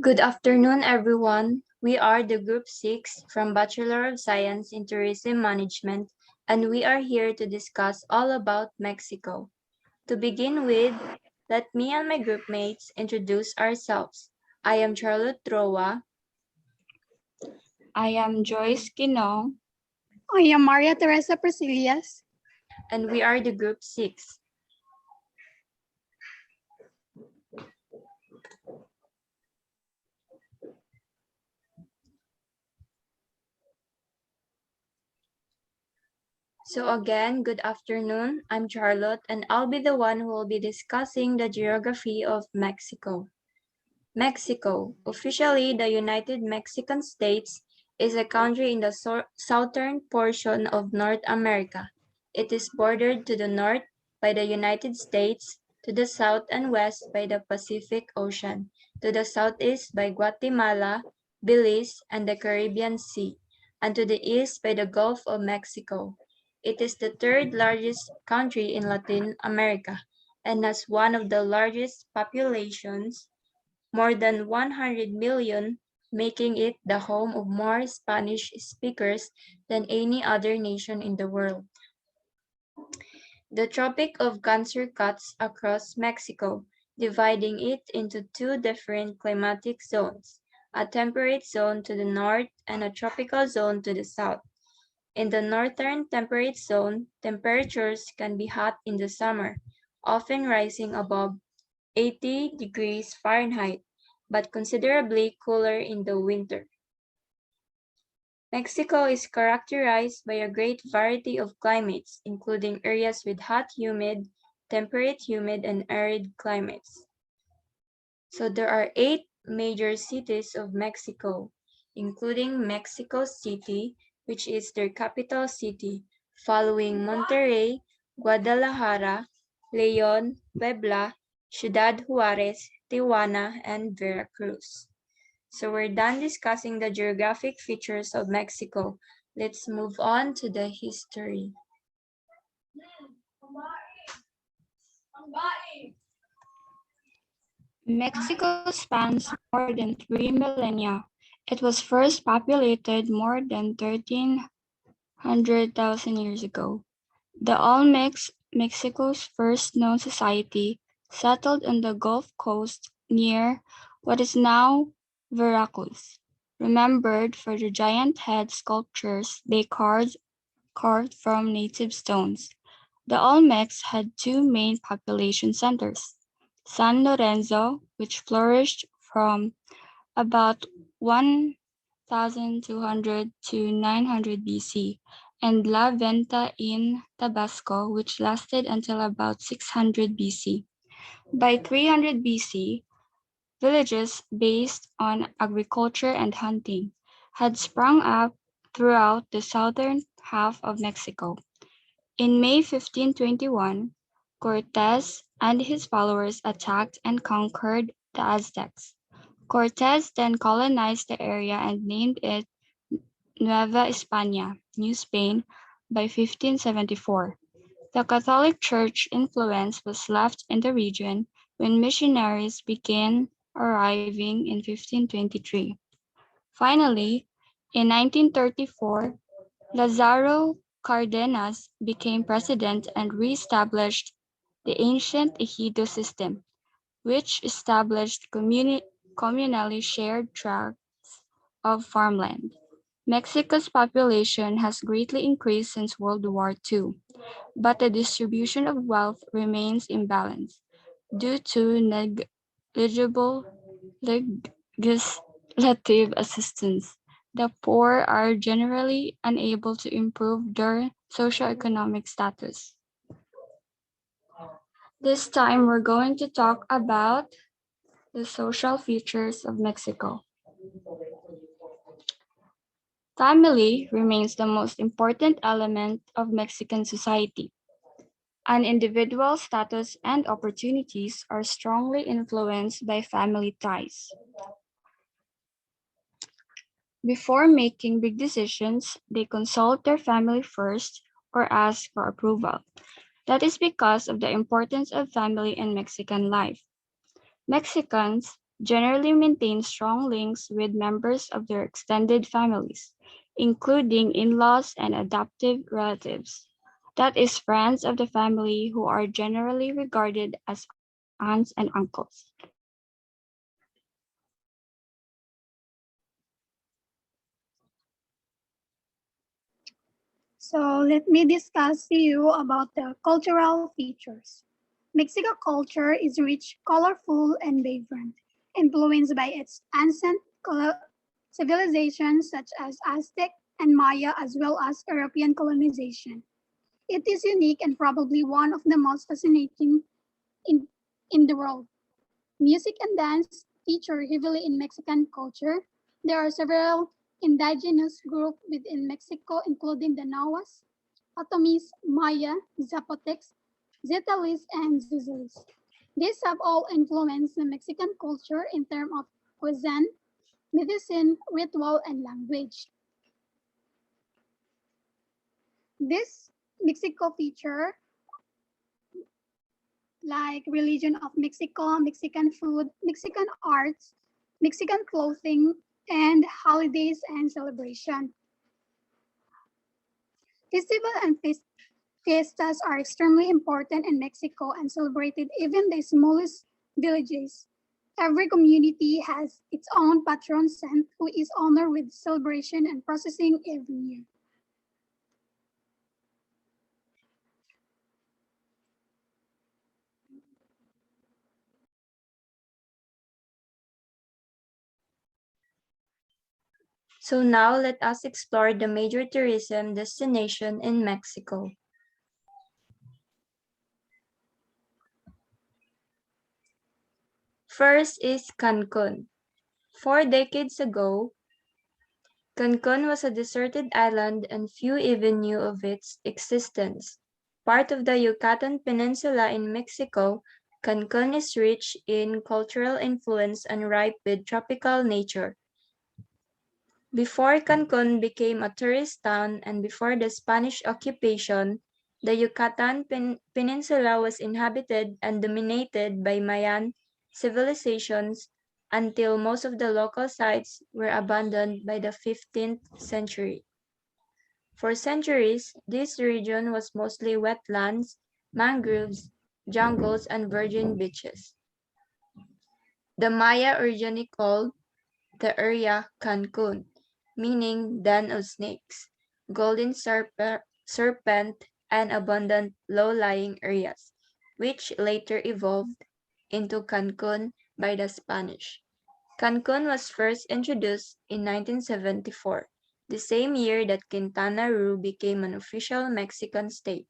Good afternoon, everyone. We are the Group 6 from Bachelor of Science in Tourism Management, and we are here to discuss all about Mexico. To begin with, let me and my group mates introduce ourselves. I am Charlotte Troa. I am Joyce Ginong. I am Maria Teresa Presillas. And we are the Group 6. So again, good afternoon. I'm Charlotte, and I'll be the one who will be discussing the geography of Mexico. Mexico, officially the United Mexican States, is a country in the southern portion of North America. It is bordered to the north by the United States, to the south and west by the Pacific Ocean, to the southeast by Guatemala, Belize, and the Caribbean Sea, and to the east by the Gulf of Mexico. It is the third largest country in Latin America and has one of the largest populations, more than 100 million, making it the home of more Spanish speakers than any other nation in the world. The Tropic of Cancer cuts across Mexico, dividing it into two different climatic zones, a temperate zone to the north and a tropical zone to the south. In the northern temperate zone, temperatures can be hot in the summer, often rising above 80 degrees Fahrenheit, but considerably cooler in the winter. Mexico is characterized by a great variety of climates, including areas with hot, humid, temperate, humid, and arid climates. So there are 8 major cities of Mexico, including Mexico City, which is their capital city, following Monterrey, Guadalajara, León, Puebla, Ciudad Juárez, Tijuana, and Veracruz. So we're done discussing the geographic features of Mexico. Let's move on to the history. Mexico spans more than 3 millennia. It was first populated more than 1,300,000 years ago. The Olmecs, Mexico's first known society, settled on the Gulf Coast near what is now Veracruz, remembered for the giant head sculptures they carved from native stones. The Olmecs had two main population centers: San Lorenzo, which flourished from about 1,200 to 900 BC, and La Venta in Tabasco, which lasted until about 600 BC. By 300 BC, villages based on agriculture and hunting had sprung up throughout the southern half of Mexico. In May 1521, Cortes and his followers attacked and conquered the Aztecs. Cortes then colonized the area and named it Nueva España, New Spain, by 1574. The Catholic Church influence was left in the region when missionaries began arriving in 1523. Finally, in 1934, Lazaro Cardenas became president and re-established the ancient ejido system, which established communally shared tracts of farmland. Mexico's population has greatly increased since World War II, but the distribution of wealth remains imbalanced due to negligible legislative assistance. The poor are generally unable to improve their socioeconomic status. This time, we're going to talk about the social features of Mexico. Family remains the most important element of Mexican society. An individual's status and opportunities are strongly influenced by family ties. Before making big decisions, they consult their family first or ask for approval. That is because of the importance of family in Mexican life. Mexicans generally maintain strong links with members of their extended families, including in-laws and adoptive relatives. That is, friends of the family who are generally regarded as aunts and uncles. So let me discuss to you about the cultural features. Mexico culture is rich, colorful, and vibrant, influenced by its ancient civilizations such as Aztec and Maya, as well as European colonization. It is unique and probably one of the most fascinating in, in the world. Music and dance feature heavily in Mexican culture. There are several indigenous groups within Mexico, including the Nahuas, Otomis, Maya, Zapotecs, Zetalis, and Zuzulis. These have all influenced the Mexican culture in terms of cuisine, medicine, ritual, and language. This Mexico feature like religion of Mexico, Mexican food, Mexican arts, Mexican clothing, and holidays and celebration. Festival and fiestas are extremely important in Mexico and celebrated even the smallest villages. Every community has its own patron saint who is honored with celebration and processing every year. So now let us explore the major tourism destination in Mexico. First is Cancun. 4 decades ago, Cancun was a deserted island and few even knew of its existence. Part of the Yucatan Peninsula in Mexico, Cancun is rich in cultural influence and ripe with tropical nature. Before Cancun became a tourist town and before the Spanish occupation, the Yucatan Peninsula was inhabited and dominated by Mayan civilizations until most of the local sites were abandoned by the 15th century. For centuries, this region was mostly wetlands, mangroves, jungles, and virgin beaches. The Maya originally called the area Cancun, meaning den of snakes, golden serpent, and abundant low-lying areas, which later evolved into Cancun by the Spanish. Cancun was first introduced in 1974, the same year that Quintana Roo became an official Mexican state,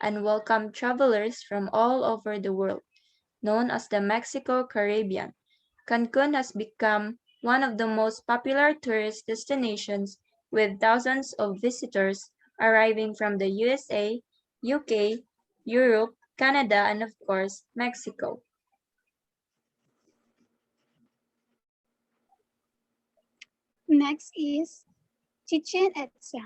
and welcomed travelers from all over the world, known as the Mexico Caribbean. Cancun has become one of the most popular tourist destinations, with thousands of visitors arriving from the USA, UK, Europe, Canada, and of course, Mexico. Next is Chichen Itza,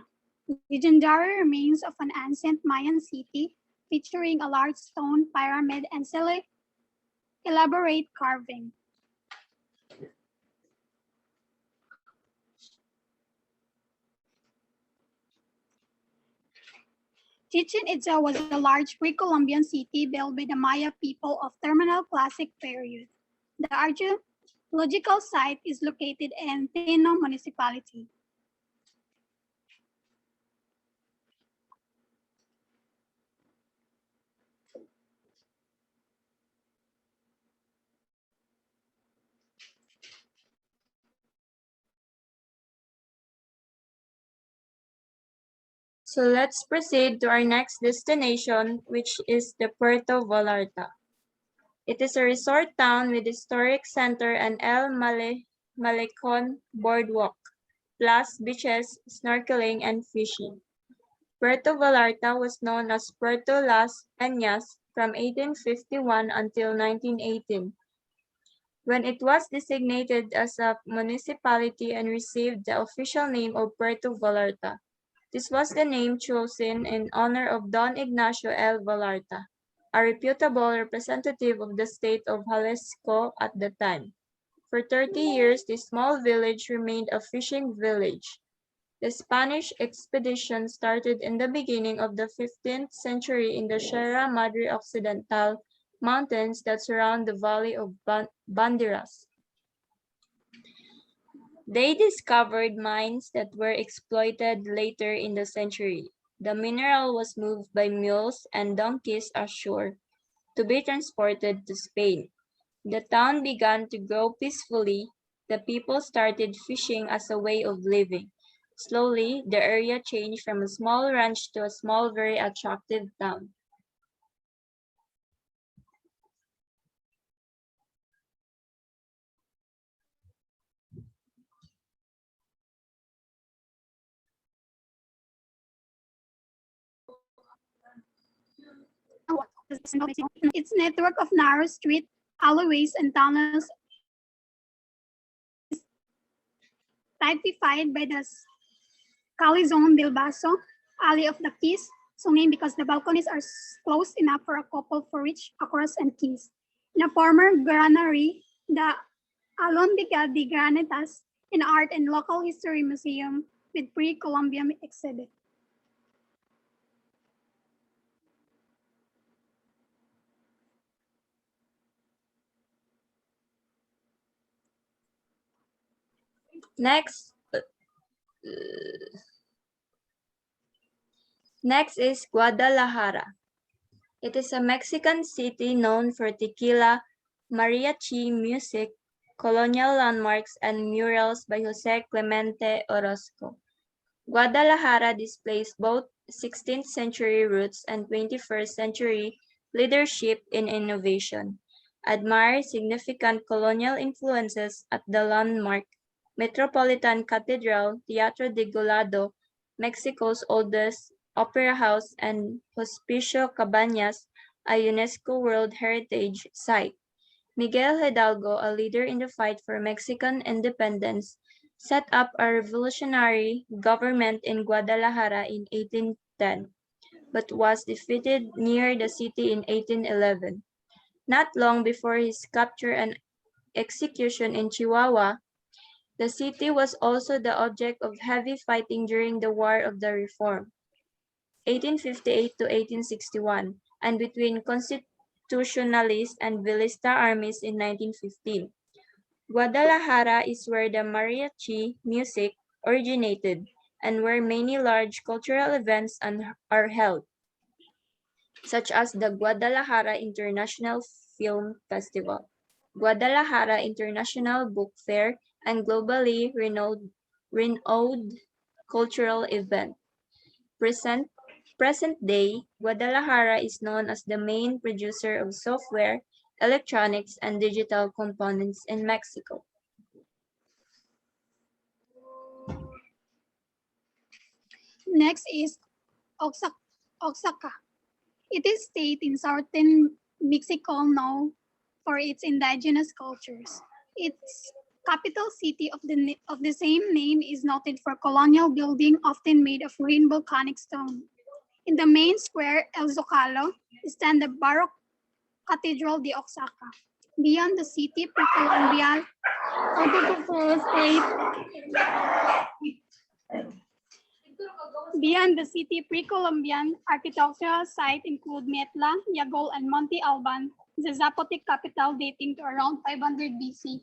legendary remains of an ancient Mayan city featuring a large stone pyramid and elaborate carving. Chichen Itza was a large pre-Columbian city built by the Maya people of terminal classic period. The archaeological site is located in Tino municipality. So let's proceed to our next destination, which is the Puerto Vallarta. It is a resort town with historic center and Malecon boardwalk, plus beaches, snorkeling, and fishing. Puerto Vallarta was known as Puerto Las Peñas from 1851 until 1918, when it was designated as a municipality and received the official name of Puerto Vallarta. This was the name chosen in honor of Don Ignacio L. Vallarta, a reputable representative of the state of Jalisco at the time. For 30 years, this small village remained a fishing village. The Spanish expedition started in the beginning of the 15th century in the Sierra Madre Occidental mountains that surround the valley of Banderas. They discovered mines that were exploited later in the century. The mineral was moved by mules and donkeys ashore to be transported to Spain. The town began to grow peacefully. The people started fishing as a way of living. Slowly, the area changed from a small ranch to a small, very attractive town. Its network of narrow street alleyways and tunnels is typified by the Calizon del Baso, Alley of the Keys, so named because the balconies are close enough for a couple to reach across and keys. In a former granary, the Alhóndiga de Granitas, an art and local history museum with pre-Columbian exhibit. Next is Guadalajara. It is a Mexican city known for tequila, mariachi music, colonial landmarks, and murals by Jose Clemente Orozco. Guadalajara displays both 16th century roots and 21st century leadership in innovation. Admire significant colonial influences at the landmark Metropolitan Cathedral, Teatro de Golado, Mexico's oldest opera house, and Hospicio Cabañas, a UNESCO World Heritage Site. Miguel Hidalgo, a leader in the fight for Mexican independence, set up a revolutionary government in Guadalajara in 1810, but was defeated near the city in 1811. Not long before his capture and execution in Chihuahua, the city was also the object of heavy fighting during the War of the Reform, 1858 to 1861, and between Constitutionalist and Villista armies in 1915. Guadalajara is where the mariachi music originated and where many large cultural events are held, such as the Guadalajara International Film Festival, Guadalajara International Book Fair, and globally renowned cultural event. Present day, Guadalajara is known as the main producer of software, electronics, and digital components in Mexico. Next is Oaxaca. It is state in southern Mexico known for its indigenous cultures. Its capital city of the same name is noted for colonial building often made of green volcanic stone. In the main square, El Zocalo, stand the Baroque Cathedral de Oaxaca. Beyond the city, pre-colonial Beyond the city, pre-Columbian architectural sites include Metla, Yagol, and Monte Alban, the Zapotec capital dating to around 500 BC.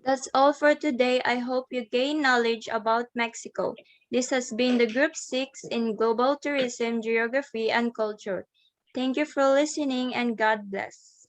That's all for today. I hope you gain knowledge about Mexico. This has been the Group 6 in Global Tourism, Geography, and Culture. Thank you for listening and God bless.